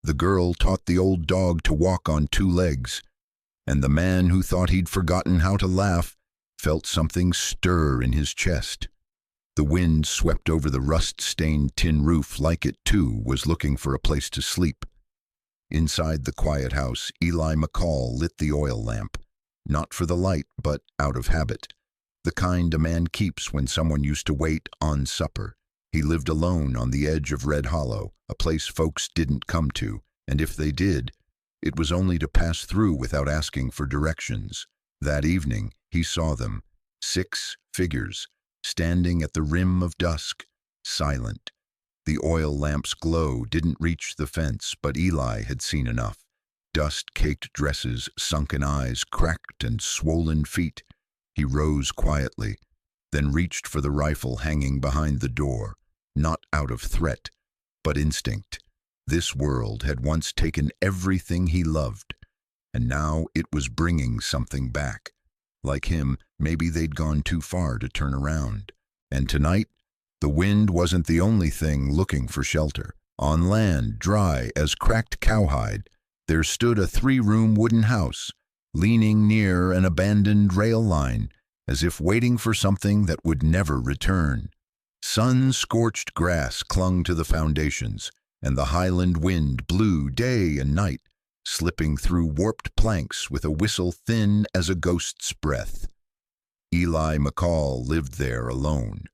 The girl taught the old dog to walk on two legs, and the man who thought he'd forgotten how to laugh felt something stir in his chest. The wind swept over the rust-stained tin roof like it, too, was looking for a place to sleep. Inside the quiet house, Eli McCall lit the oil lamp, not for the light, but out of habit, the kind a man keeps when someone used to wait on supper. He lived alone on the edge of Red Hollow, a place folks didn't come to, and if they did, it was only to pass through without asking for directions. That evening, he saw them, 6 figures, standing at the rim of dusk, silent. The oil lamp's glow didn't reach the fence, but Eli had seen enough. Dust-caked dresses, sunken eyes, cracked and swollen feet. He rose quietly, then reached for the rifle hanging behind the door, not out of threat, but instinct. This world had once taken everything he loved, and now it was bringing something back. Like him, maybe they'd gone too far to turn around. And tonight, the wind wasn't the only thing looking for shelter. On land, dry as cracked cowhide, there stood a 3-room wooden house, leaning near an abandoned rail line, as if waiting for something that would never return. Sun-scorched grass clung to the foundations, and the highland wind blew day and night, slipping through warped planks with a whistle thin as a ghost's breath. Eli McCall lived there alone,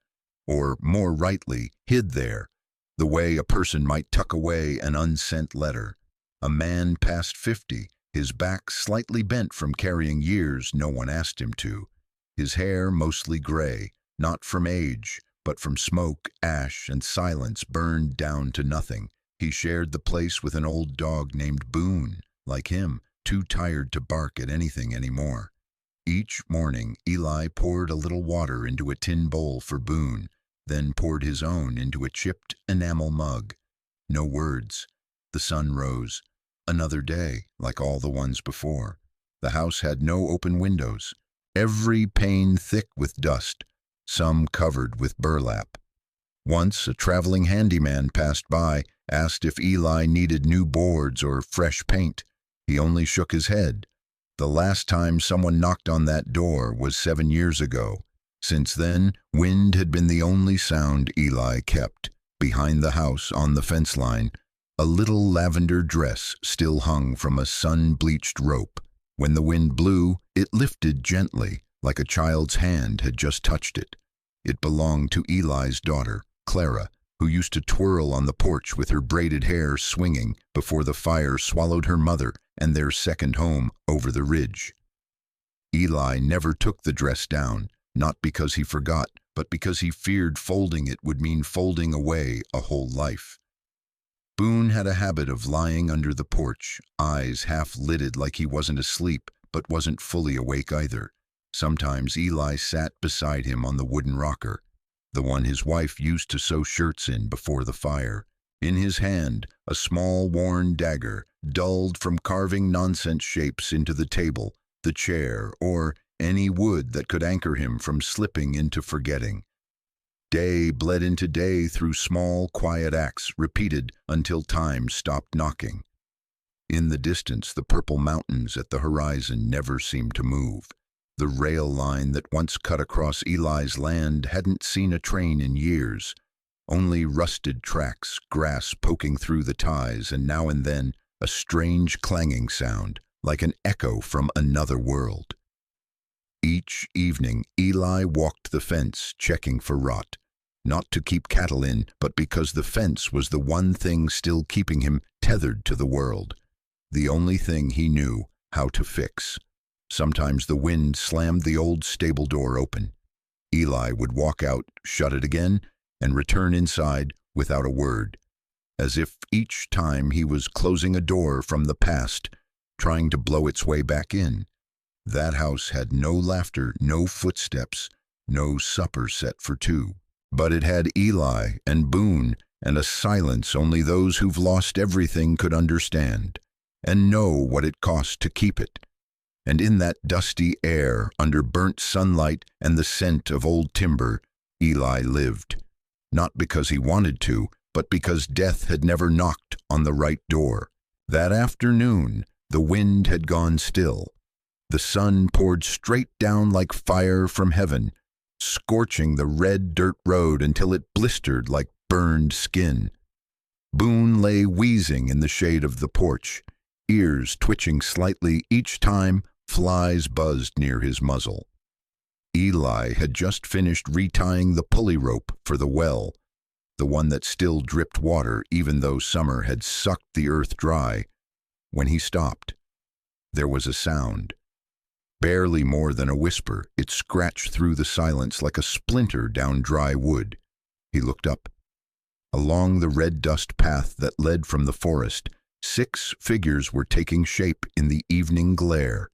or more rightly, hid there, the way a person might tuck away an unsent letter. A man past 50, his back slightly bent from carrying years no one asked him to, his hair mostly gray, not from age, but from smoke, ash, and silence burned down to nothing. He shared the place with an old dog named Boone, like him, too tired to bark at anything anymore. Each morning, Eli poured a little water into a tin bowl for Boone, then poured his own into a chipped enamel mug. No words. The sun rose. Another day, like all the ones before. The house had no open windows, every pane thick with dust, some covered with burlap. Once a traveling handyman passed by, asked if Eli needed new boards or fresh paint. He only shook his head. The last time someone knocked on that door was 7 years ago. Since then, wind had been the only sound Eli kept. Behind the house, on the fence line, a little lavender dress still hung from a sun-bleached rope. When the wind blew, it lifted gently, like a child's hand had just touched it. It belonged to Eli's daughter, Clara, who used to twirl on the porch with her braided hair swinging before the fire swallowed her mother and their second home over the ridge. Eli never took the dress down, not because he forgot, but because he feared folding it would mean folding away a whole life. Boone had a habit of lying under the porch, eyes half-lidded like he wasn't asleep, but wasn't fully awake either. Sometimes Eli sat beside him on the wooden rocker, the one his wife used to sew shirts in before the fire. In his hand, a small worn dagger, dulled from carving nonsense shapes into the table, the chair, or any wood that could anchor him from slipping into forgetting. Day bled into day through small, quiet acts repeated until time stopped knocking. In the distance, the purple mountains at the horizon never seemed to move. The rail line that once cut across Eli's land hadn't seen a train in years. Only rusted tracks, grass poking through the ties, and now and then a strange clanging sound, like an echo from another world. Each evening, Eli walked the fence, checking for rot. Not to keep cattle in, but because the fence was the one thing still keeping him tethered to the world. The only thing he knew how to fix. Sometimes the wind slammed the old stable door open. Eli would walk out, shut it again, and return inside without a word, as if each time he was closing a door from the past, trying to blow its way back in. That house had no laughter, no footsteps, no supper set for two. But it had Eli and Boone and a silence only those who've lost everything could understand and know what it cost to keep it. And in that dusty air, under burnt sunlight and the scent of old timber, Eli lived. Not because he wanted to, but because death had never knocked on the right door. That afternoon, the wind had gone still. The sun poured straight down like fire from heaven, scorching the red dirt road until it blistered like burned skin. Boone lay wheezing in the shade of the porch, ears twitching slightly each time flies buzzed near his muzzle. Eli had just finished retying the pulley rope for the well, the one that still dripped water even though summer had sucked the earth dry, when he stopped. There was a sound. Barely more than a whisper, it scratched through the silence like a splinter down dry wood. He looked up. Along the red dust path that led from the forest, 6 figures were taking shape in the evening glare.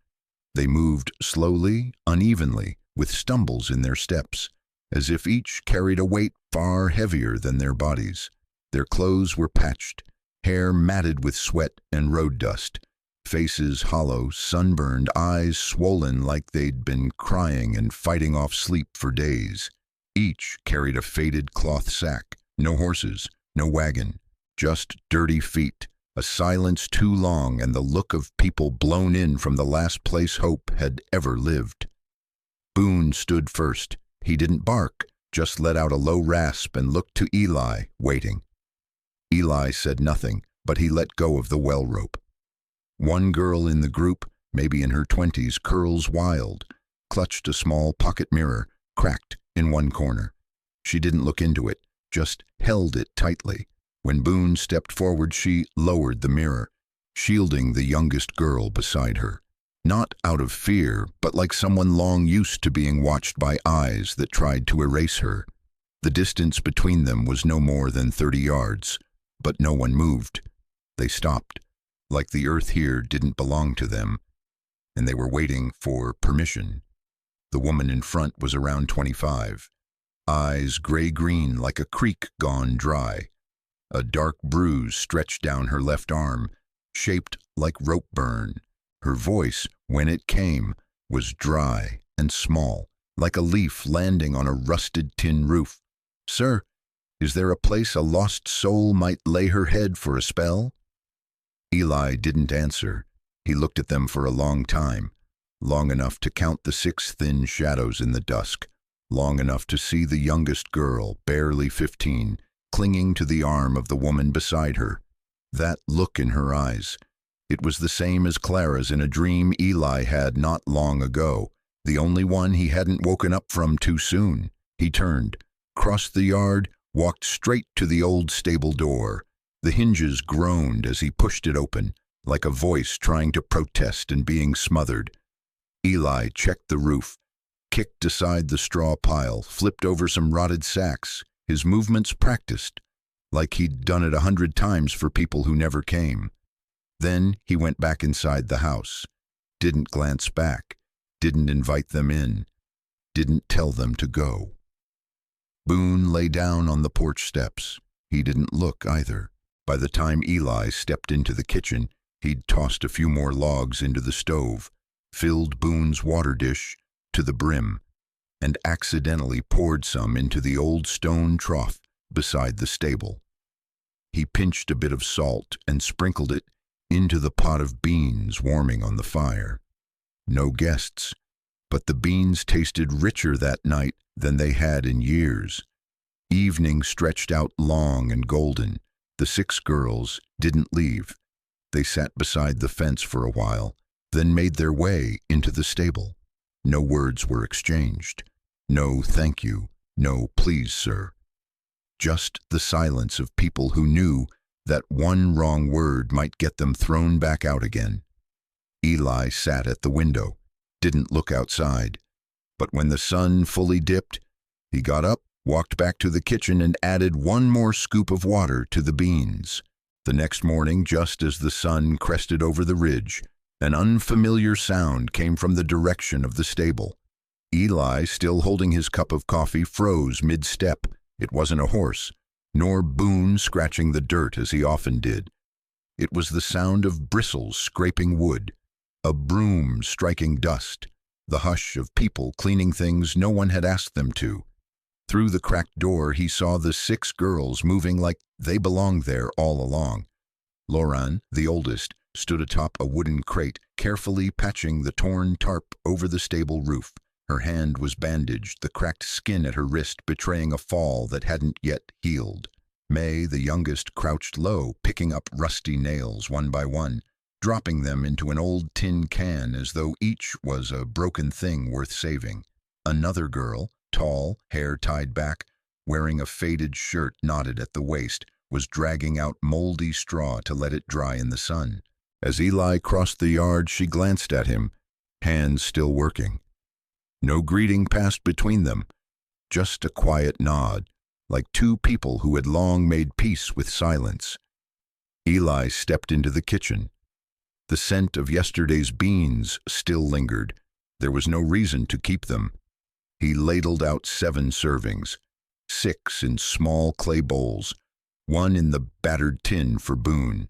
They moved slowly, unevenly, with stumbles in their steps, as if each carried a weight far heavier than their bodies. Their clothes were patched, hair matted with sweat and road dust, faces hollow, sunburned, eyes swollen like they'd been crying and fighting off sleep for days. Each carried a faded cloth sack. No horses, no wagon, just dirty feet, a silence too long and the look of people blown in from the last place hope had ever lived. Boone stood first. He didn't bark, just let out a low rasp and looked to Eli, waiting. Eli said nothing, but he let go of the well rope. One girl in the group, maybe in her 20s, curls wild, clutched a small pocket mirror, cracked in one corner. She didn't look into it, just held it tightly. When Boone stepped forward, she lowered the mirror, shielding the youngest girl beside her. Not out of fear, but like someone long used to being watched by eyes that tried to erase her. The distance between them was no more than 30 yards, but no one moved. They stopped, like the earth here didn't belong to them, and they were waiting for permission. The woman in front was around 25, eyes gray-green like a creek gone dry. A dark bruise stretched down her left arm, shaped like rope burn. Her voice, when it came, was dry and small, like a leaf landing on a rusted tin roof. "Sir, is there a place a lost soul might lay her head for a spell?" Eli didn't answer. He looked at them for a long time, long enough to count the 6 thin shadows in the dusk, long enough to see the youngest girl, barely 15, clinging to the arm of the woman beside her. That look in her eyes, it was the same as Clara's in a dream Eli had not long ago, the only one he hadn't woken up from too soon. He turned, crossed the yard, walked straight to the old stable door. The hinges groaned as he pushed it open, like a voice trying to protest and being smothered. Eli checked the roof, kicked aside the straw pile, flipped over some rotted sacks, his movements practiced, like he'd done it 100 times for people who never came. Then he went back inside the house, didn't glance back, didn't invite them in, didn't tell them to go. Boone lay down on the porch steps. He didn't look either. By the time Eli stepped into the kitchen, he'd tossed a few more logs into the stove, filled Boone's water dish to the brim, and accidentally poured some into the old stone trough beside the stable. He pinched a bit of salt and sprinkled it into the pot of beans warming on the fire. No guests, but the beans tasted richer that night than they had in years. Evening stretched out long and golden. The 6 girls didn't leave. They sat beside the fence for a while, then made their way into the stable. No words were exchanged. No thank you, no please, sir. Just the silence of people who knew that one wrong word might get them thrown back out again. Eli sat at the window, didn't look outside, but when the sun fully dipped, he got up, walked back to the kitchen and added one more scoop of water to the beans. The next morning, just as the sun crested over the ridge, an unfamiliar sound came from the direction of the stable. Eli, still holding his cup of coffee, froze mid-step. It wasn't a horse, nor Boone scratching the dirt as he often did. It was the sound of bristles scraping wood, a broom striking dust, the hush of people cleaning things no one had asked them to. Through the cracked door he saw the 6 girls moving like they belonged there all along. Lauren, the oldest, stood atop a wooden crate, carefully patching the torn tarp over the stable roof. Her hand was bandaged, the cracked skin at her wrist betraying a fall that hadn't yet healed. May, the youngest, crouched low, picking up rusty nails one by one, dropping them into an old tin can as though each was a broken thing worth saving. Another girl, tall, hair tied back, wearing a faded shirt knotted at the waist, was dragging out moldy straw to let it dry in the sun. As Eli crossed the yard, she glanced at him, hands still working. No greeting passed between them, just a quiet nod, like two people who had long made peace with silence. Eli stepped into the kitchen. The scent of yesterday's beans still lingered. There was no reason to keep them. He ladled out 7 servings, 6 in small clay bowls, 1 in the battered tin for Boone.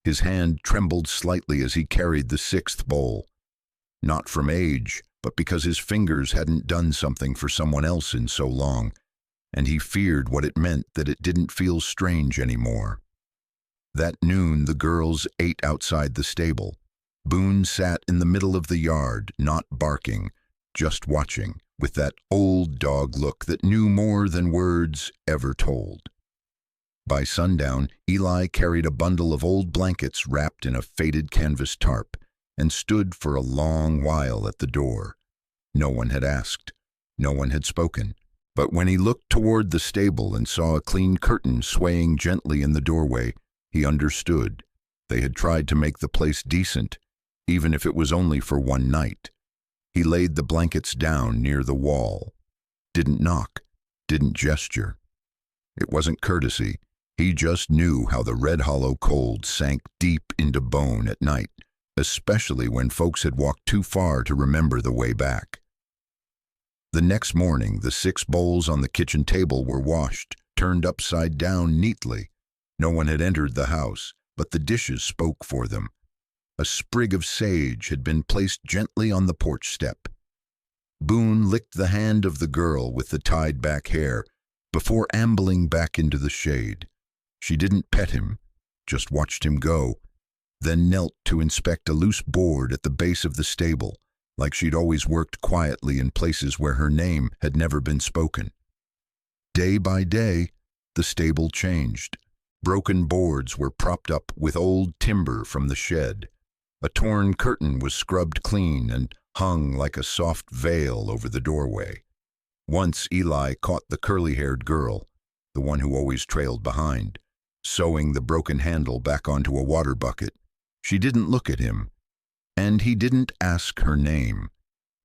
His hand trembled slightly as he carried the 6th bowl. Not from age, but because his fingers hadn't done something for someone else in so long, and he feared what it meant that it didn't feel strange anymore. That noon, the girls ate outside the stable. Boone sat in the middle of the yard, not barking, just watching, with that old dog look that knew more than words ever told. By sundown, Eli carried a bundle of old blankets wrapped in a faded canvas tarp and stood for a long while at the door. No one had asked. No one had spoken. But when he looked toward the stable and saw a clean curtain swaying gently in the doorway, he understood. They had tried to make the place decent, even if it was only for one night. He laid the blankets down near the wall. Didn't knock. Didn't gesture. It wasn't courtesy. He just knew how the red hollow cold sank deep into bone at night, especially when folks had walked too far to remember the way back. The next morning, the 6 bowls on the kitchen table were washed, turned upside down neatly. No one had entered the house, but the dishes spoke for them. A sprig of sage had been placed gently on the porch step. Boone licked the hand of the girl with the tied-back hair before ambling back into the shade. She didn't pet him, just watched him go, then knelt to inspect a loose board at the base of the stable, like she'd always worked quietly in places where her name had never been spoken. Day by day, the stable changed. Broken boards were propped up with old timber from the shed. A torn curtain was scrubbed clean and hung like a soft veil over the doorway. Once Eli caught the curly-haired girl, the one who always trailed behind, sewing the broken handle back onto a water bucket. She didn't look at him, and he didn't ask her name.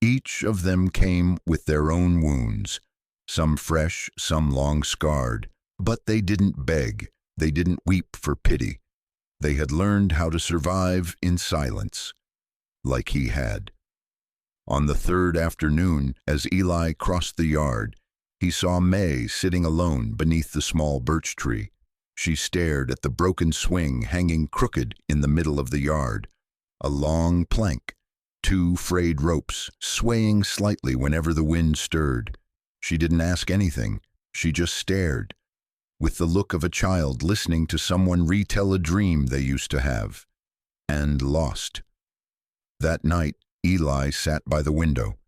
Each of them came with their own wounds, some fresh, some long scarred, but they didn't beg, they didn't weep for pity. They had learned how to survive in silence, like he had. On the 3rd afternoon, as Eli crossed the yard, he saw May sitting alone beneath the small birch tree. She stared at the broken swing hanging crooked in the middle of the yard, a long plank, 2 frayed ropes, swaying slightly whenever the wind stirred. She didn't ask anything, she just stared, with the look of a child listening to someone retell a dream they used to have, and lost. That night, Eli sat by the window.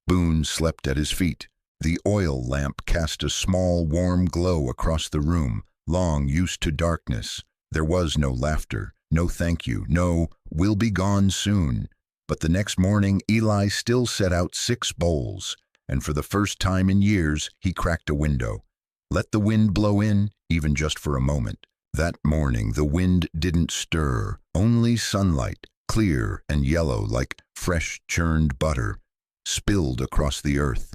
Boone slept at his feet. The oil lamp cast a small, warm glow across the room, long used to darkness. There was no laughter, no thank you, no "we'll be gone soon." But the next morning, Eli still set out 6 bowls, and for the first time in years, he cracked a window. Let the wind blow in, even just for a moment. That morning, the wind didn't stir, only sunlight, clear and yellow like fresh churned butter, spilled across the earth.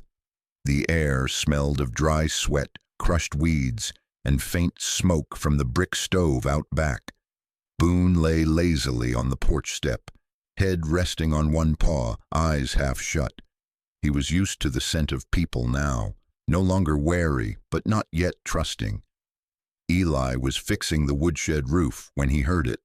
The air smelled of dry sweat, crushed weeds, and faint smoke from the brick stove out back. Boone lay lazily on the porch step, head resting on one paw, eyes half shut. He was used to the scent of people now, no longer wary, but not yet trusting. Eli was fixing the woodshed roof when he heard it.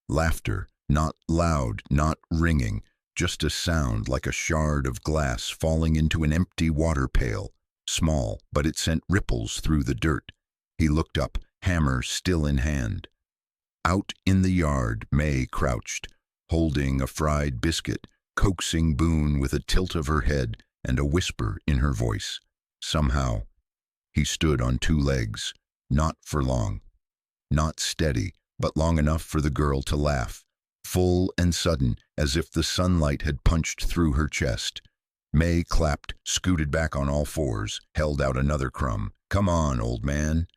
Laughter, not loud, not ringing, just a sound like a shard of glass falling into an empty water pail. Small, but it sent ripples through the dirt. He looked up, hammer still in hand. Out in the yard, May crouched, holding a fried biscuit, coaxing Boone with a tilt of her head and a whisper in her voice. Somehow, he stood on two legs, not for long, not steady, but long enough for the girl to laugh, full and sudden, as if the sunlight had punched through her chest. May clapped, scooted back on all fours, held out another crumb. "Come on, old man,"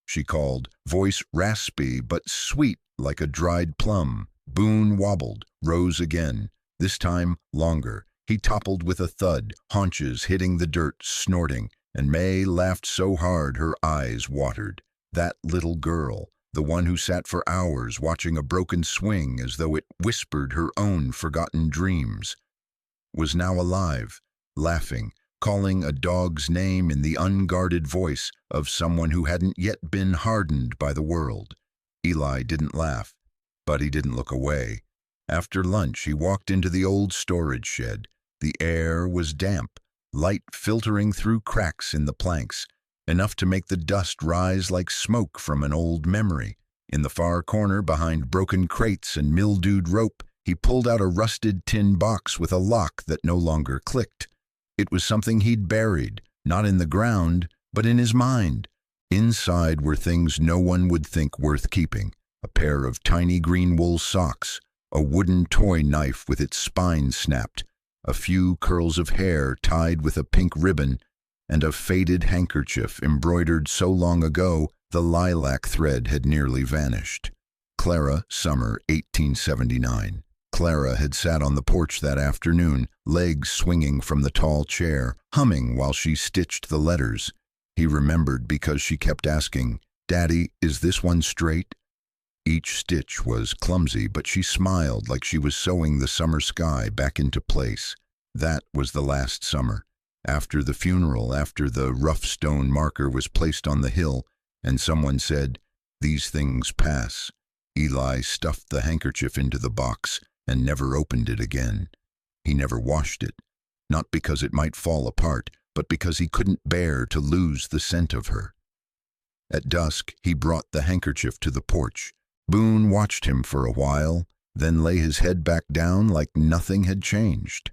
she called, voice raspy but sweet like a dried plum. Boone wobbled, rose again, this time longer. He toppled with a thud, haunches hitting the dirt, snorting, and May laughed so hard her eyes watered. That little girl, the one who sat for hours watching a broken swing as though it whispered her own forgotten dreams, was now alive, laughing, calling a dog's name in the unguarded voice of someone who hadn't yet been hardened by the world. Eli didn't laugh, but he didn't look away. After lunch, he walked into the old storage shed. The air was damp, light filtering through cracks in the planks, enough to make the dust rise like smoke from an old memory. In the far corner, behind broken crates and mildewed rope, he pulled out a rusted tin box with a lock that no longer clicked. It was something he'd buried, not in the ground, but in his mind. Inside were things no one would think worth keeping: a pair of tiny green wool socks, a wooden toy knife with its spine snapped, a few curls of hair tied with a pink ribbon, and a faded handkerchief embroidered so long ago the lilac thread had nearly vanished. Clara, summer 1879. Clara had sat on the porch that afternoon, legs swinging from the tall chair, humming while she stitched the letters. He remembered because she kept asking, "Daddy, is this one straight?" Each stitch was clumsy, but she smiled like she was sewing the summer sky back into place. That was the last summer. After the funeral, after the rough stone marker was placed on the hill, and someone said, "These things pass," Eli stuffed the handkerchief into the box and never opened it again. He never washed it, not because it might fall apart, but because he couldn't bear to lose the scent of her. At dusk, he brought the handkerchief to the porch. Boone watched him for a while, then lay his head back down like nothing had changed.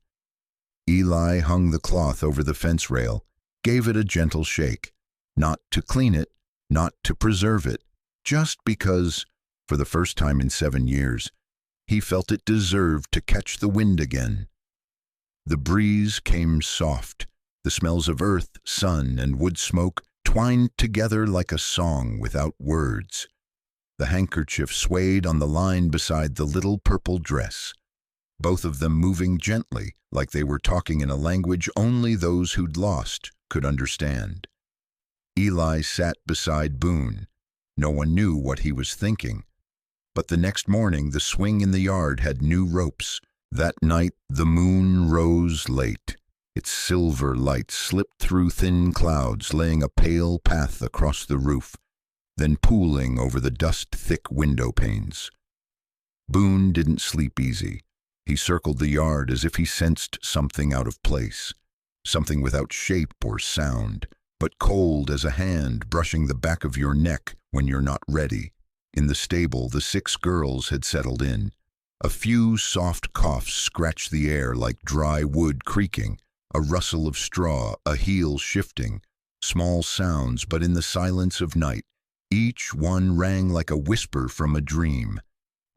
Eli hung the cloth over the fence rail, gave it a gentle shake, not to clean it, not to preserve it, just because, for the first time in 7 years, he felt it deserved to catch the wind again. The breeze came soft, the smells of earth, sun, and wood smoke twined together like a song without words. The handkerchief swayed on the line beside the little purple dress, both of them moving gently, like they were talking in a language only those who'd lost could understand. Eli sat beside Boone. No one knew what he was thinking. But the next morning, the swing in the yard had new ropes. That night, the moon rose late. Its silver light slipped through thin clouds, laying a pale path across the roof, then pooling over the dust-thick window panes. Boone didn't sleep easy. He circled the yard as if he sensed something out of place, something without shape or sound, but cold as a hand brushing the back of your neck when you're not ready. In the stable, the 6 girls had settled in. A few soft coughs scratched the air like dry wood creaking, a rustle of straw, a heel shifting, small sounds, but in the silence of night, each one rang like a whisper from a dream.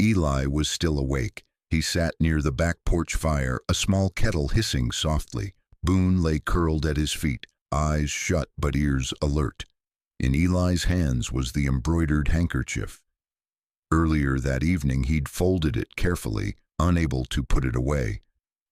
Eli was still awake. He sat near the back porch fire, a small kettle hissing softly. Boone lay curled at his feet, eyes shut but ears alert. In Eli's hands was the embroidered handkerchief. Earlier that evening he'd folded it carefully, unable to put it away,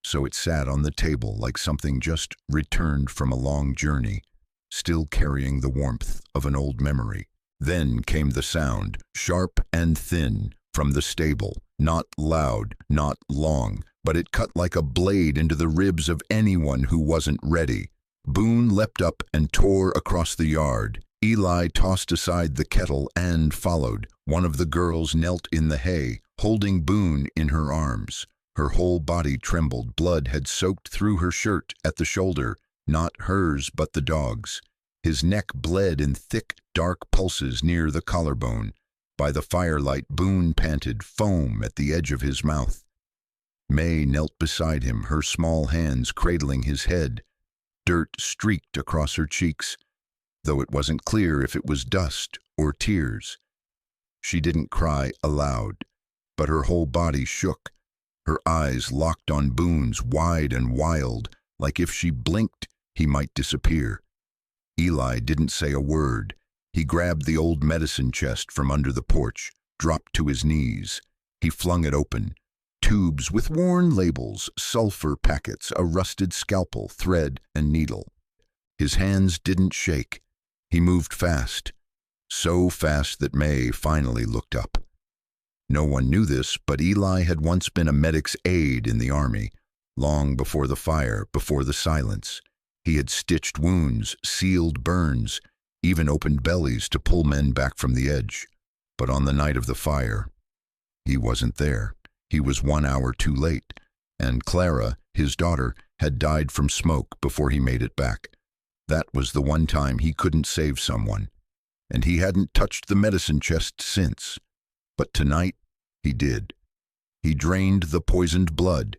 so it sat on the table like something just returned from a long journey, still carrying the warmth of an old memory. Then came the sound, sharp and thin, from the stable, not loud, not long, but it cut like a blade into the ribs of anyone who wasn't ready. Boone leapt up and tore across the yard. Eli tossed aside the kettle and followed. One of the girls knelt in the hay, holding Boone in her arms. Her whole body trembled. Blood had soaked through her shirt at the shoulder, not hers but the dog's. His neck bled in thick, dark pulses near the collarbone. By the firelight, Boone panted, foam at the edge of his mouth. May knelt beside him, her small hands cradling his head. Dirt streaked across her cheeks, though it wasn't clear if it was dust or tears. She didn't cry aloud, but her whole body shook. Her eyes locked on Boone's, wide and wild, like if she blinked, he might disappear. Eli didn't say a word. He grabbed the old medicine chest from under the porch, dropped to his knees. He flung it open. Tubes with worn labels, sulfur packets, a rusted scalpel, thread, and needle. His hands didn't shake. He moved fast, so fast that May finally looked up. No one knew this, but Eli had once been a medic's aide in the army, long before the fire, before the silence. He had stitched wounds, sealed burns, even opened bellies to pull men back from the edge. But on the night of the fire, he wasn't there. He was 1 hour too late, and Clara, his daughter, had died from smoke before he made it back. That was the one time he couldn't save someone, and he hadn't touched the medicine chest since. But tonight, he did. He drained the poisoned blood,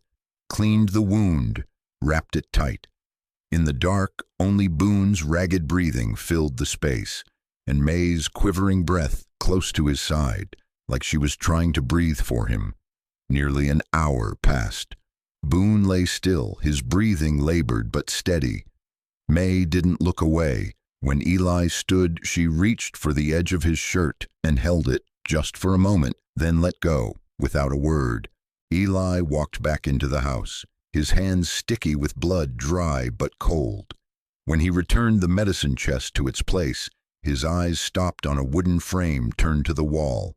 cleaned the wound, wrapped it tight. In the dark, only Boone's ragged breathing filled the space, and May's quivering breath close to his side, like she was trying to breathe for him. Nearly an hour passed. Boone lay still, his breathing labored but steady. May didn't look away. When Eli stood, she reached for the edge of his shirt and held it just for a moment, then let go, without a word. Eli walked back into the house, his hands sticky with blood, dry but cold. When he returned the medicine chest to its place, his eyes stopped on a wooden frame turned to the wall.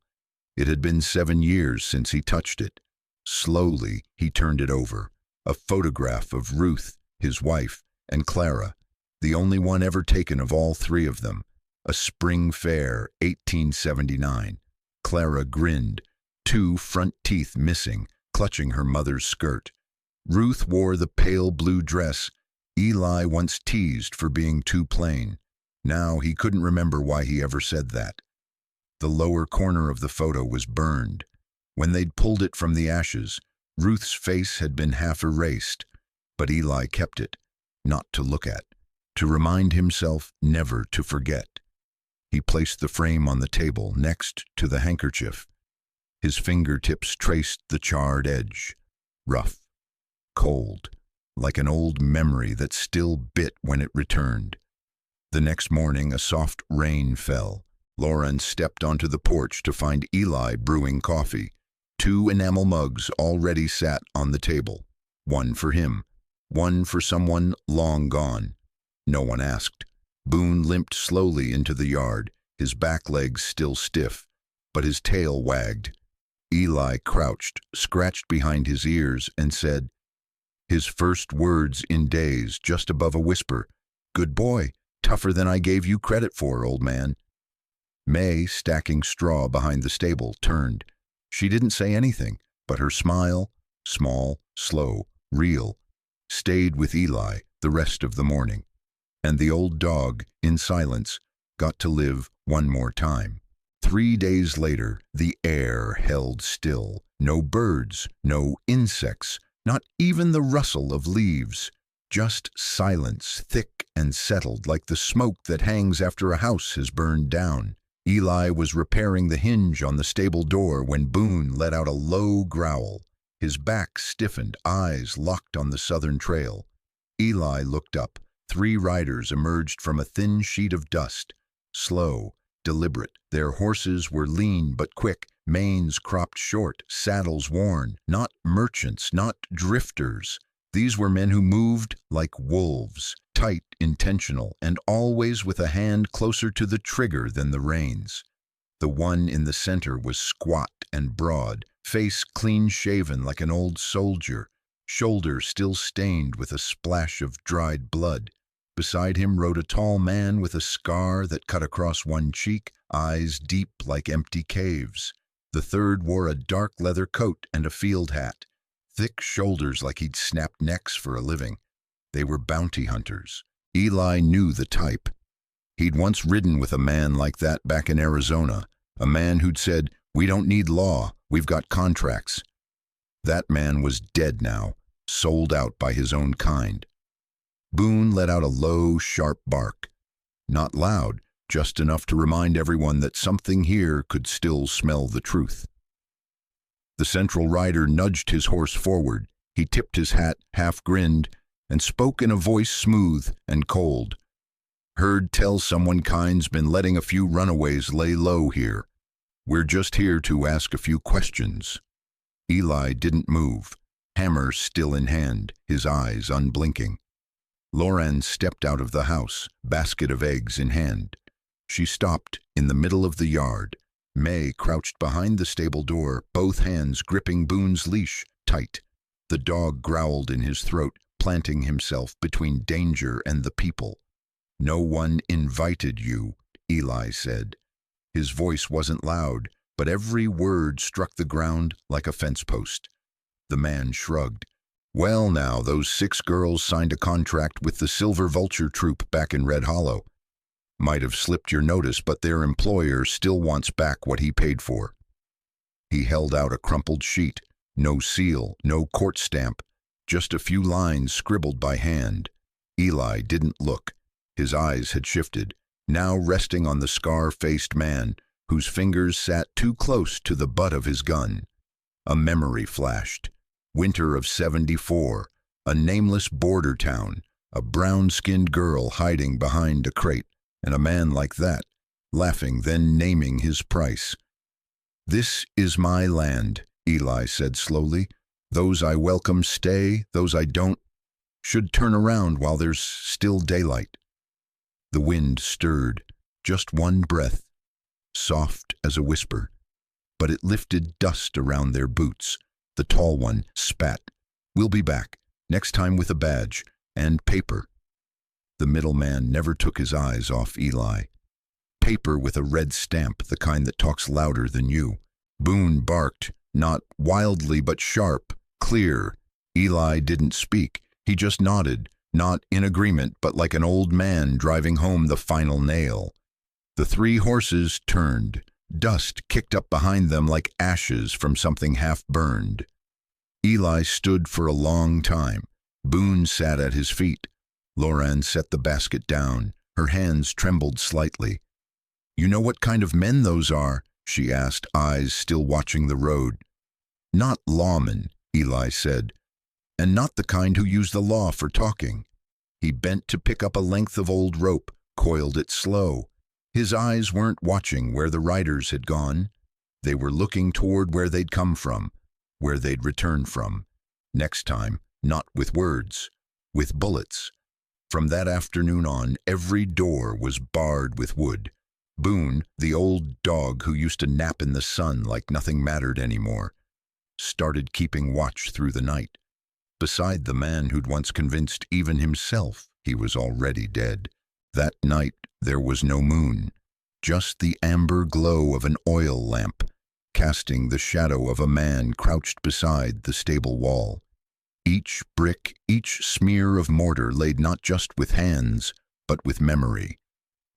It had been 7 years since he touched it. Slowly, he turned it over. A photograph of Ruth, his wife, and Clara, the only one ever taken of all three of them. A spring fair, 1879. Clara grinned, 2 front teeth missing, clutching her mother's skirt. Ruth wore the pale blue dress Eli once teased for being too plain. Now he couldn't remember why he ever said that. The lower corner of the photo was burned. When they'd pulled it from the ashes, Ruth's face had been half erased, but Eli kept it, not to look at, to remind himself never to forget. He placed the frame on the table next to the handkerchief. His fingertips traced the charred edge, rough, cold, like an old memory that still bit when it returned. The next morning, a soft rain fell. Lauren stepped onto the porch to find Eli brewing coffee. 2 enamel mugs already sat on the table. One for him, one for someone long gone. No one asked. Boone limped slowly into the yard, his back legs still stiff, but his tail wagged. Eli crouched, scratched behind his ears, and said, his first words in days, just above a whisper, "Good boy, tougher than I gave you credit for, old man." May, stacking straw behind the stable, turned. She didn't say anything, but her smile, small, slow, real, stayed with Eli the rest of the morning. And the old dog, in silence, got to live one more time. 3 days later, the air held still. No birds, no insects, not even the rustle of leaves. Just silence, thick and settled like the smoke that hangs after a house has burned down. Eli was repairing the hinge on the stable door when Boone let out a low growl. His back stiffened, eyes locked on the southern trail. Eli looked up. 3 riders emerged from a thin sheet of dust. Slow, deliberate. Their horses were lean but quick, manes cropped short, saddles worn. Not merchants, not drifters. These were men who moved like wolves, tight, intentional, and always with a hand closer to the trigger than the reins. The one in the center was squat and broad, face clean-shaven like an old soldier, shoulder still stained with a splash of dried blood. Beside him rode a tall man with a scar that cut across one cheek, eyes deep like empty caves. The third wore a dark leather coat and a field hat, thick shoulders like he'd snapped necks for a living. They were bounty hunters. Eli knew the type. He'd once ridden with a man like that back in Arizona, A man who'd said, "We don't need law, we've got contracts." That man was dead now, sold out by his own kind. Boone let out a low, sharp bark. Not loud, just enough to remind everyone that something here could still smell the truth. The central rider nudged his horse forward. He tipped his hat, half grinned, and spoke in a voice smooth and cold. "Heard tell someone kind's been letting a few runaways lay low here. We're just here to ask a few questions." Eli didn't move, hammer still in hand, his eyes unblinking. Loran stepped out of the house, basket of eggs in hand. She stopped in the middle of the yard. May crouched behind the stable door, both hands gripping Boone's leash tight. The dog growled in his throat, planting himself between danger and the people. "No one invited you," Eli said. His voice wasn't loud, but every word struck the ground like a fence post. The man shrugged. "Well now, those 6 girls signed a contract with the Silver Vulture Troop back in Red Hollow. Might have slipped your notice, but their employer still wants back what he paid for." He held out a crumpled sheet. No seal, no court stamp, just a few lines scribbled by hand. Eli didn't look. His eyes had shifted, now resting on the scar-faced man, whose fingers sat too close to the butt of his gun. A memory flashed. Winter of '74, a nameless border town, a brown-skinned girl hiding behind a crate, and a man like that, laughing, then naming his price. "This is my land," Eli said slowly. "Those I welcome stay, those I don't should turn around while there's still daylight." The wind stirred, just one breath, soft as a whisper, but it lifted dust around their boots. The tall one spat. "We'll be back, next time with a badge and paper." The middleman never took his eyes off Eli. "Paper with a red stamp, the kind that talks louder than you." Boone barked, not wildly but sharp, clear. Eli didn't speak. He just nodded, not in agreement, but like an old man driving home the final nail. The 3 horses turned. Dust kicked up behind them like ashes from something half-burned. Eli stood for a long time. Boone sat at his feet. Loran set the basket down. Her hands trembled slightly. "You know what kind of men those are?" she asked, eyes still watching the road. "Not lawmen," Eli said, "and not the kind who use the law for talking." He bent to pick up a length of old rope, coiled it slow. His eyes weren't watching where the riders had gone. They were looking toward where they'd come from, where they'd return from. Next time, not with words, with bullets. From that afternoon on, every door was barred with wood. Boone, the old dog who used to nap in the sun like nothing mattered anymore, started keeping watch through the night, beside the man who'd once convinced even himself he was already dead. That night there was no moon, just the amber glow of an oil lamp, casting the shadow of a man crouched beside the stable wall. Each brick, each smear of mortar laid not just with hands, but with memory.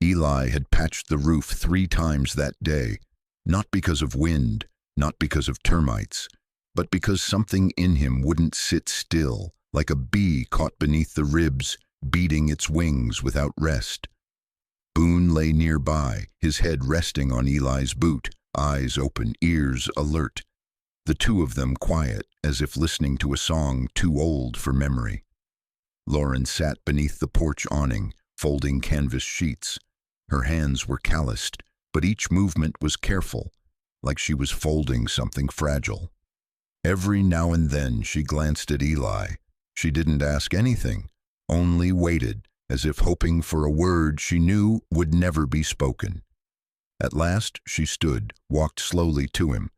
Eli had patched the roof 3 times that day, not because of wind, not because of termites, but because something in him wouldn't sit still, like a bee caught beneath the ribs, beating its wings without rest. Boone lay nearby, his head resting on Eli's boot, eyes open, ears alert. The 2 of them quiet, as if listening to a song too old for memory. Lauren sat beneath the porch awning, folding canvas sheets. Her hands were calloused, but each movement was careful, like she was folding something fragile. Every now and then she glanced at Eli. She didn't ask anything, only waited, as if hoping for a word she knew would never be spoken. At last she stood, walked slowly to him.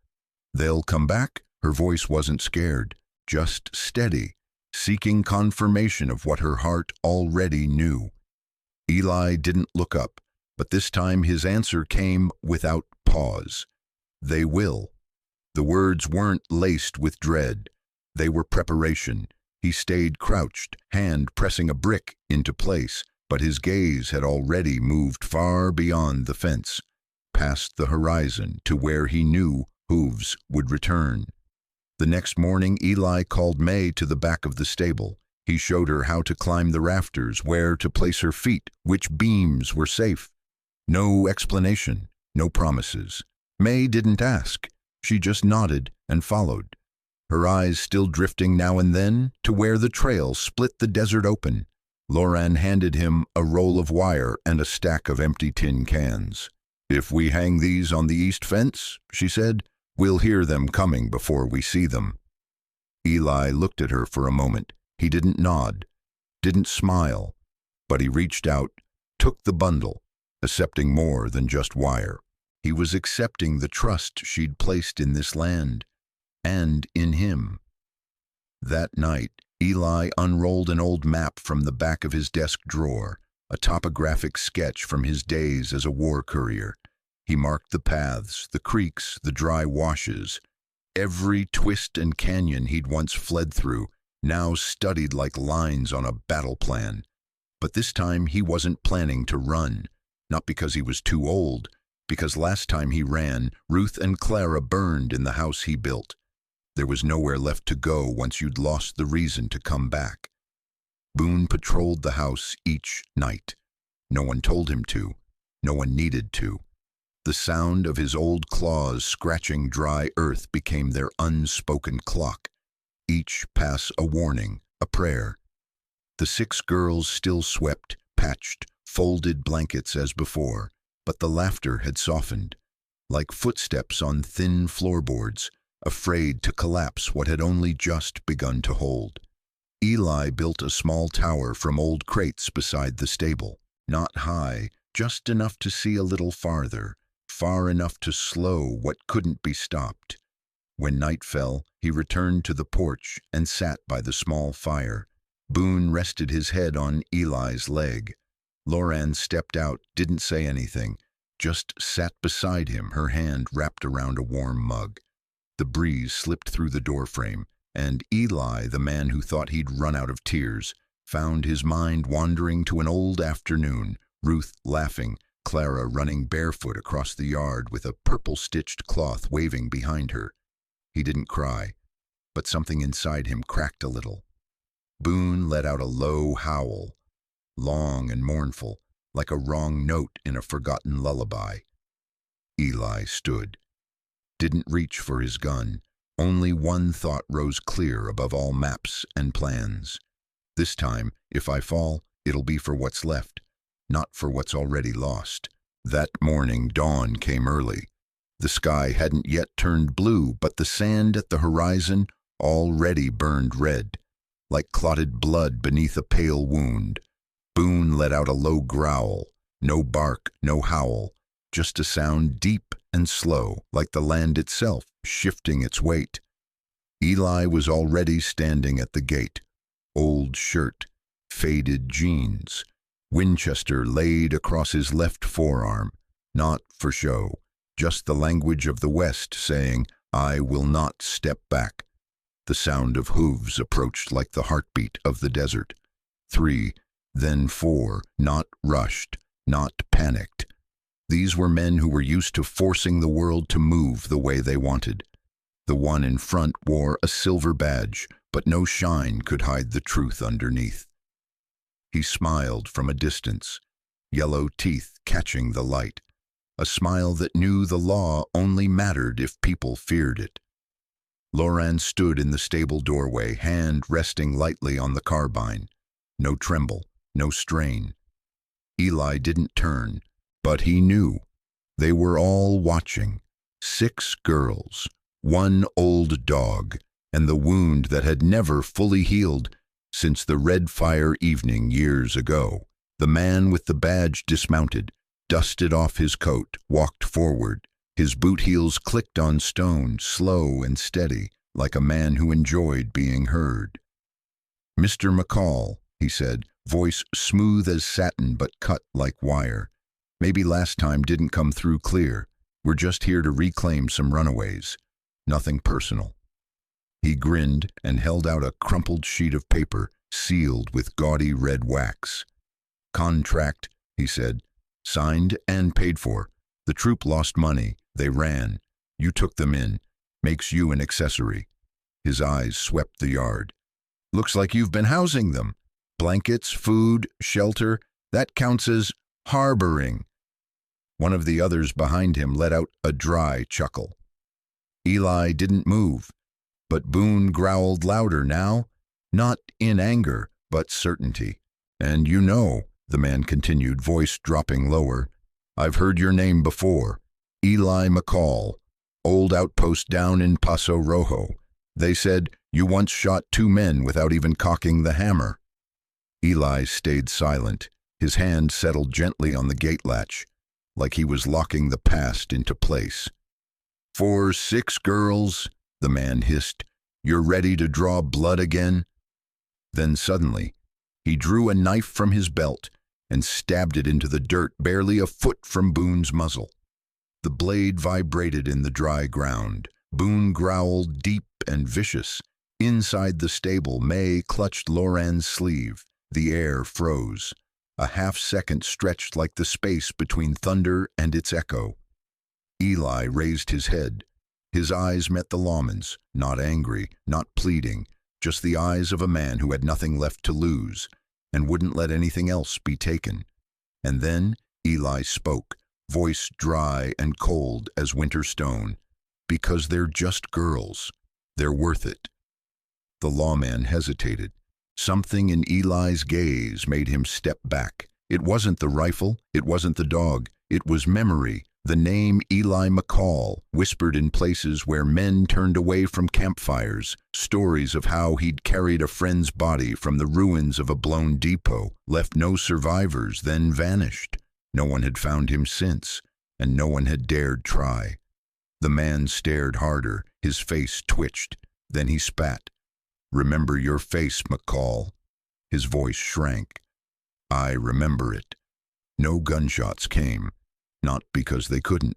"They'll come back?" Her voice wasn't scared, just steady, seeking confirmation of what her heart already knew. Eli didn't look up, but this time his answer came without pause. "They will." The words weren't laced with dread. They were preparation. He stayed crouched, hand pressing a brick into place, but his gaze had already moved far beyond the fence, past the horizon to where he knew hooves would return. The next morning, Eli called May to the back of the stable. He showed her how to climb the rafters, where to place her feet, which beams were safe. No explanation, no promises. May didn't ask. She just nodded and followed, her eyes still drifting now and then to where the trail split the desert open. Loran handed him a roll of wire and a stack of empty tin cans. "If we hang these on the east fence," she said, "we'll hear them coming before we see them." Eli looked at her for a moment. He didn't nod, didn't smile, but he reached out, took the bundle, accepting more than just wire. He was accepting the trust she'd placed in this land, and in him. That night, Eli unrolled an old map from the back of his desk drawer, a topographic sketch from his days as a war courier. He marked the paths, the creeks, the dry washes. Every twist and canyon he'd once fled through, now studied like lines on a battle plan. But this time he wasn't planning to run, not because he was too old, because last time he ran, Ruth and Clara burned in the house he built. There was nowhere left to go once you'd lost the reason to come back. Boone patrolled the house each night. No one told him to. No one needed to. The sound of his old claws scratching dry earth became their unspoken clock. Each pass a warning, a prayer. The 6 girls still swept, patched, folded blankets as before, but the laughter had softened, like footsteps on thin floorboards, afraid to collapse what had only just begun to hold. Eli built a small tower from old crates beside the stable, not high, just enough to see a little farther, far enough to slow what couldn't be stopped. When night fell, he returned to the porch and sat by the small fire. Boone rested his head on Eli's leg. Loran stepped out, didn't say anything, just sat beside him, her hand wrapped around a warm mug. The breeze slipped through the doorframe, and Eli, the man who thought he'd run out of tears, found his mind wandering to an old afternoon, Ruth laughing, Clara running barefoot across the yard with a purple-stitched cloth waving behind her. He didn't cry, but something inside him cracked a little. Boone let out a low howl, long and mournful, like a wrong note in a forgotten lullaby. Eli stood. Didn't reach for his gun. Only one thought rose clear above all maps and plans. This time, if I fall, it'll be for what's left, not for what's already lost. That morning, dawn came early. The sky hadn't yet turned blue, but the sand at the horizon already burned red, like clotted blood beneath a pale wound. Boone let out a low growl. No bark, no howl, just a sound deep and slow, like the land itself shifting its weight. Eli was already standing at the gate. Old shirt, faded jeans, Winchester laid across his left forearm, not for show, just the language of the West saying, "I will not step back." The sound of hooves approached like the heartbeat of the desert. 3, then 4, not rushed, not panicked. These were men who were used to forcing the world to move the way they wanted. The one in front wore a silver badge, but no shine could hide the truth underneath. He smiled from a distance, yellow teeth catching the light, a smile that knew the law only mattered if people feared it. Loran stood in the stable doorway, hand resting lightly on the carbine. No tremble, no strain. Eli didn't turn, but he knew. They were all watching. 6 girls, 1 old dog, and the wound that had never fully healed since the red fire evening years ago. The man with the badge dismounted, dusted off his coat, walked forward. His boot heels clicked on stone, slow and steady, like a man who enjoyed being heard. "Mr. McCall," he said, voice smooth as satin but cut like wire. "Maybe last time didn't come through clear. We're just here to reclaim some runaways. Nothing personal." He grinned and held out a crumpled sheet of paper sealed with gaudy red wax. "Contract," he said, "signed and paid for. The troop lost money. They ran. You took them in. Makes you an accessory." His eyes swept the yard. "Looks like you've been housing them. Blankets, food, shelter, that counts as harboring." One of the others behind him let out a dry chuckle. Eli didn't move, but Boone growled louder now, not in anger, but certainty. "And you know," the man continued, voice dropping lower, "I've heard your name before. Eli McCall, old outpost down in Paso Rojo. They said you once shot 2 men without even cocking the hammer." Eli stayed silent. His hand settled gently on the gate latch, like he was locking the past into place. "For 6 girls," the man hissed, "you're ready to draw blood again?" Then suddenly, he drew a knife from his belt and stabbed it into the dirt barely a foot from Boone's muzzle. The blade vibrated in the dry ground. Boone growled, deep and vicious. Inside the stable, May clutched Loran's sleeve. The air froze. A half-second stretched like the space between thunder and its echo. Eli raised his head. His eyes met the lawman's, not angry, not pleading, just the eyes of a man who had nothing left to lose and wouldn't let anything else be taken. And then Eli spoke, voice dry and cold as winter stone. "Because they're just girls. They're worth it." The lawman hesitated. Something in Eli's gaze made him step back. It wasn't the rifle, it wasn't the dog, it was memory. The name Eli McCall, whispered in places where men turned away from campfires, stories of how he'd carried a friend's body from the ruins of a blown depot, left no survivors, then vanished. No one had found him since, and no one had dared try. The man stared harder, his face twitched, then he spat. "Remember your face, McCall." His voice shrank. "I remember it." No gunshots came. Not because they couldn't,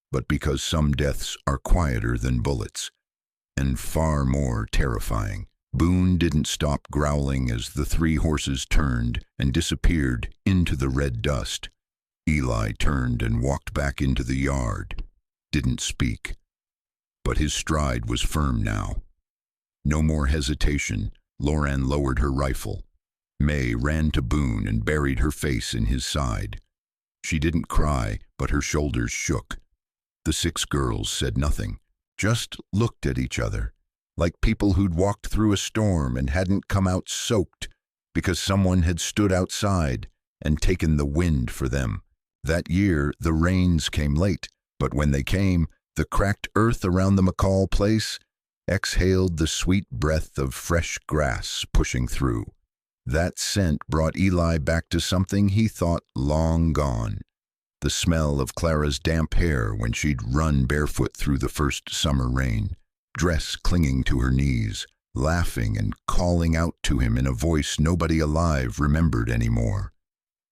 but because some deaths are quieter than bullets, and far more terrifying. Boone didn't stop growling as the 3 horses turned and disappeared into the red dust. Eli turned and walked back into the yard. Didn't speak, but his stride was firm now. No more hesitation. Loran lowered her rifle. May ran to Boone and buried her face in his side. She didn't cry, but her shoulders shook. The 6 girls said nothing, just looked at each other, like people who'd walked through a storm and hadn't come out soaked because someone had stood outside and taken the wind for them. That year, the rains came late, but when they came, the cracked earth around the McCall place exhaled the sweet breath of fresh grass pushing through. That scent brought Eli back to something he thought long gone. The smell of Clara's damp hair when she'd run barefoot through the first summer rain, dress clinging to her knees, laughing and calling out to him in a voice nobody alive remembered anymore.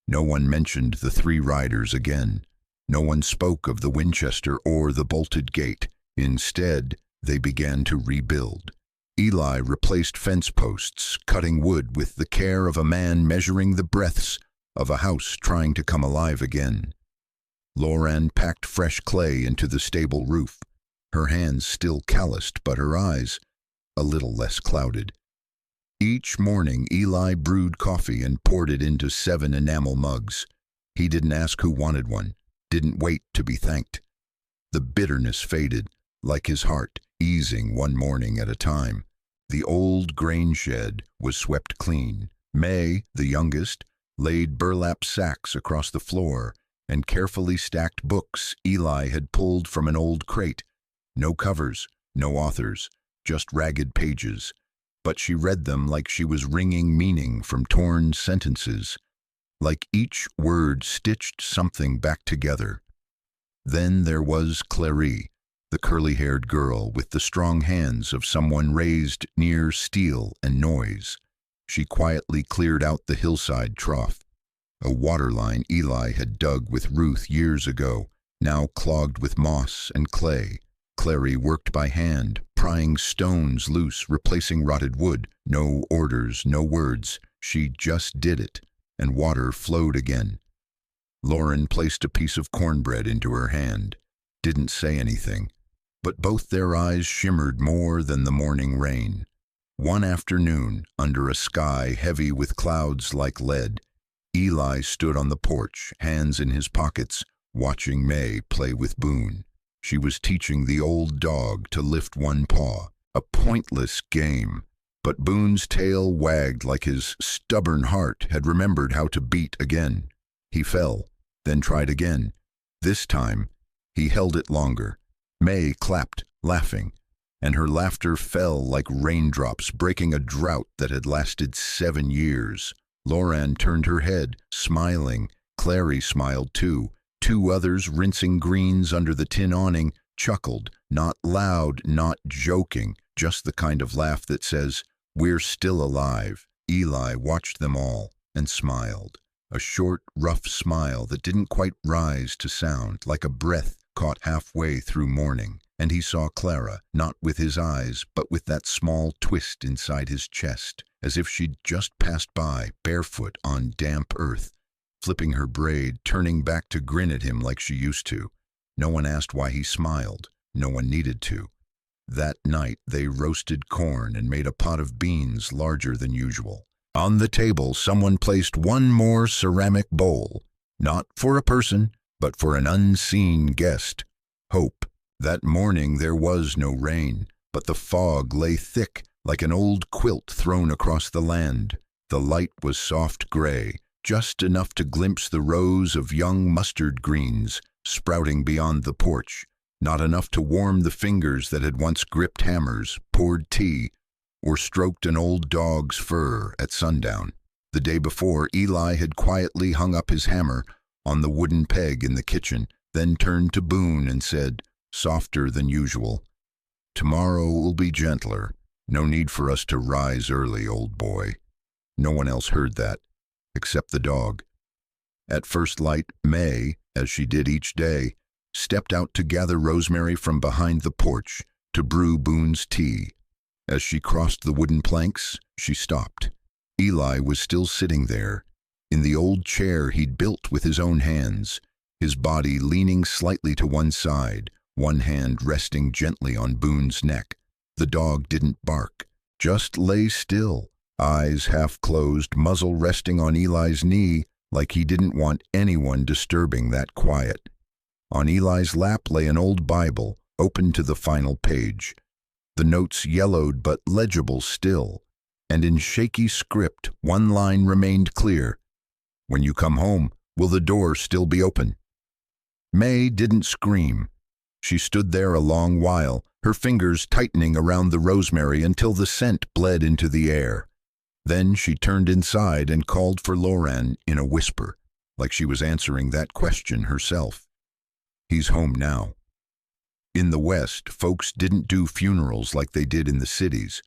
No one mentioned the 3 riders again. No one spoke of the Winchester or the bolted gate. Instead, they began to rebuild. Eli replaced fence posts, cutting wood with the care of a man measuring the breaths of a house trying to come alive again. Loran packed fresh clay into the stable roof, her hands still calloused but her eyes a little less clouded. Each morning Eli brewed coffee and poured it into 7 enamel mugs. He didn't ask who wanted one, didn't wait to be thanked. The bitterness faded, like his heart, easing one morning at a time. The old grain shed was swept clean. May, the youngest, laid burlap sacks across the floor and carefully stacked books Eli had pulled from an old crate. No covers, no authors, just ragged pages. But she read them like she was wringing meaning from torn sentences, like each word stitched something back together. Then there was Clary, the curly-haired girl with the strong hands of someone raised near steel and noise. She quietly cleared out the hillside trough, a waterline Eli had dug with Ruth years ago, now clogged with moss and clay. Clary worked by hand, prying stones loose, replacing rotted wood. No orders, no words. She just did it, and water flowed again. Lauren placed a piece of cornbread into her hand, didn't say anything, but both their eyes shimmered more than the morning rain. One afternoon, under a sky heavy with clouds like lead, Eli stood on the porch, hands in his pockets, watching May play with Boone. She was teaching the old dog to lift one paw, a pointless game, but Boone's tail wagged like his stubborn heart had remembered how to beat again. He fell, then tried again. This time, he held it longer. May clapped, laughing, and her laughter fell like raindrops breaking a drought that had lasted 7 years. Lauren turned her head, smiling. Clary smiled too. 2 others, rinsing greens under the tin awning, chuckled, not loud, not joking, just the kind of laugh that says, "We're still alive." Eli watched them all and smiled, a short, rough smile that didn't quite rise to sound, like a breath caught halfway through morning. And he saw Clara, not with his eyes, but with that small twist inside his chest, as if she'd just passed by, barefoot on damp earth, flipping her braid, turning back to grin at him like she used to. No one asked why he smiled. No one needed to. That night they roasted corn and made a pot of beans larger than usual. On the table, someone placed one more ceramic bowl, not for a person, but for an unseen guest, Hope. That morning there was no rain, but the fog lay thick like an old quilt thrown across the land. The light was soft gray, just enough to glimpse the rows of young mustard greens sprouting beyond the porch, not enough to warm the fingers that had once gripped hammers, poured tea, or stroked an old dog's fur at sundown. The day before, Eli had quietly hung up his hammer on the wooden peg in the kitchen, then turned to Boone and said, softer than usual, "Tomorrow will be gentler. No need for us to rise early, old boy." No one else heard that, except the dog. At first light, May, as she did each day, stepped out to gather rosemary from behind the porch to brew Boone's tea. As she crossed the wooden planks, she stopped. Eli was still sitting there, in the old chair he'd built with his own hands, his body leaning slightly to one side, one hand resting gently on Boone's neck. The dog didn't bark, just lay still, eyes half closed, muzzle resting on Eli's knee, like he didn't want anyone disturbing that quiet. On Eli's lap lay an old Bible, open to the final page. The notes yellowed but legible still, and in shaky script one line remained clear. "When you come home, will the door still be open?" May didn't scream. She stood there a long while, her fingers tightening around the rosemary until the scent bled into the air. Then she turned inside and called for Lauren in a whisper, like she was answering that question herself. "He's home now." In the West, folks didn't do funerals like they did in the cities.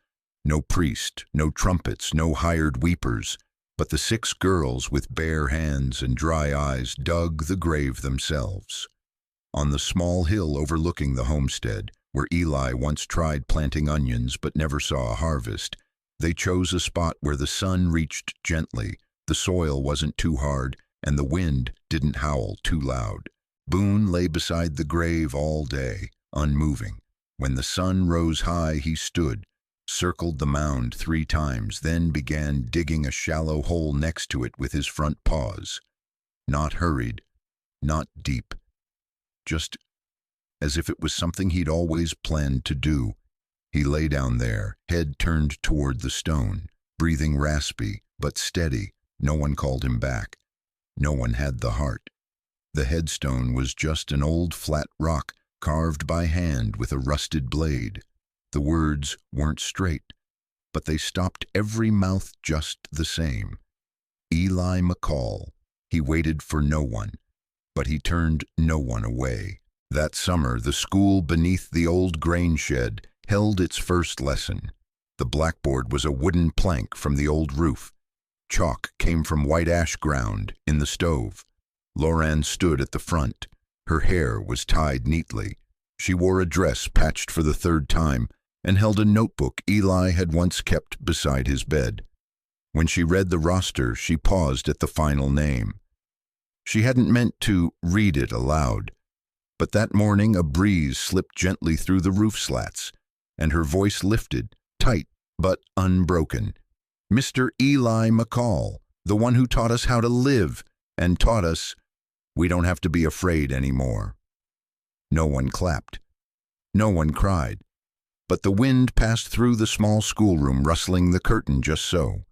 No priest, no trumpets, no hired weepers, but the 6 girls with bare hands and dry eyes dug the grave themselves. On the small hill overlooking the homestead, where Eli once tried planting onions but never saw a harvest, they chose a spot where the sun reached gently, the soil wasn't too hard, and the wind didn't howl too loud. Boone lay beside the grave all day, unmoving. When the sun rose high, he stood, circled the mound 3 times, then began digging a shallow hole next to it with his front paws. Not hurried, not deep, just as if it was something he'd always planned to do. He lay down there, head turned toward the stone, breathing raspy but steady. No one called him back. No one had the heart. The headstone was just an old flat rock carved by hand with a rusted blade. The words weren't straight, but they stopped every mouth just the same. Eli McCall. He waited for no one, but he turned no one away. That summer, the school beneath the old grain shed held its first lesson. The blackboard was a wooden plank from the old roof. Chalk came from white ash ground in the stove. Lauren stood at the front. Her hair was tied neatly. She wore a dress patched for the 3rd time and held a notebook Eli had once kept beside his bed. When she read the roster, she paused at the final name. She hadn't meant to read it aloud, but that morning a breeze slipped gently through the roof slats, and her voice lifted, tight but unbroken. Mr. Eli McCall, the one who taught us how to live and taught us we don't have to be afraid anymore. No one clapped. No one cried. But the wind passed through the small schoolroom, rustling the curtain just so,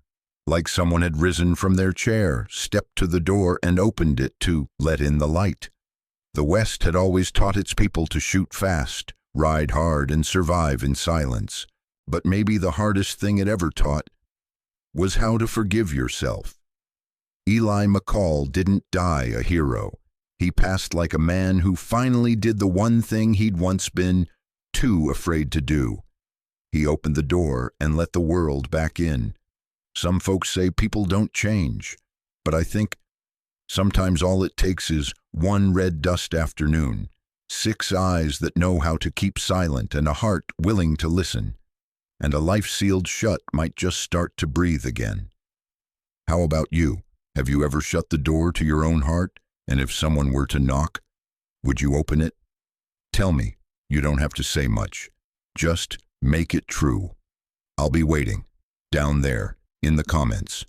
like someone had risen from their chair, stepped to the door, and opened it to let in the light. The West had always taught its people to shoot fast, ride hard, and survive in silence. But maybe the hardest thing it ever taught was how to forgive yourself. Eli McCall didn't die a hero. He passed like a man who finally did the one thing he'd once been too afraid to do. He opened the door and let the world back in. Some folks say people don't change, but I think sometimes all it takes is one red dust afternoon, 6 eyes that know how to keep silent, and a heart willing to listen, and a life sealed shut might just start to breathe again. How about you? Have you ever shut the door to your own heart? And if someone were to knock, would you open it? Tell me. You don't have to say much. Just make it true. I'll be waiting, down there, in the comments.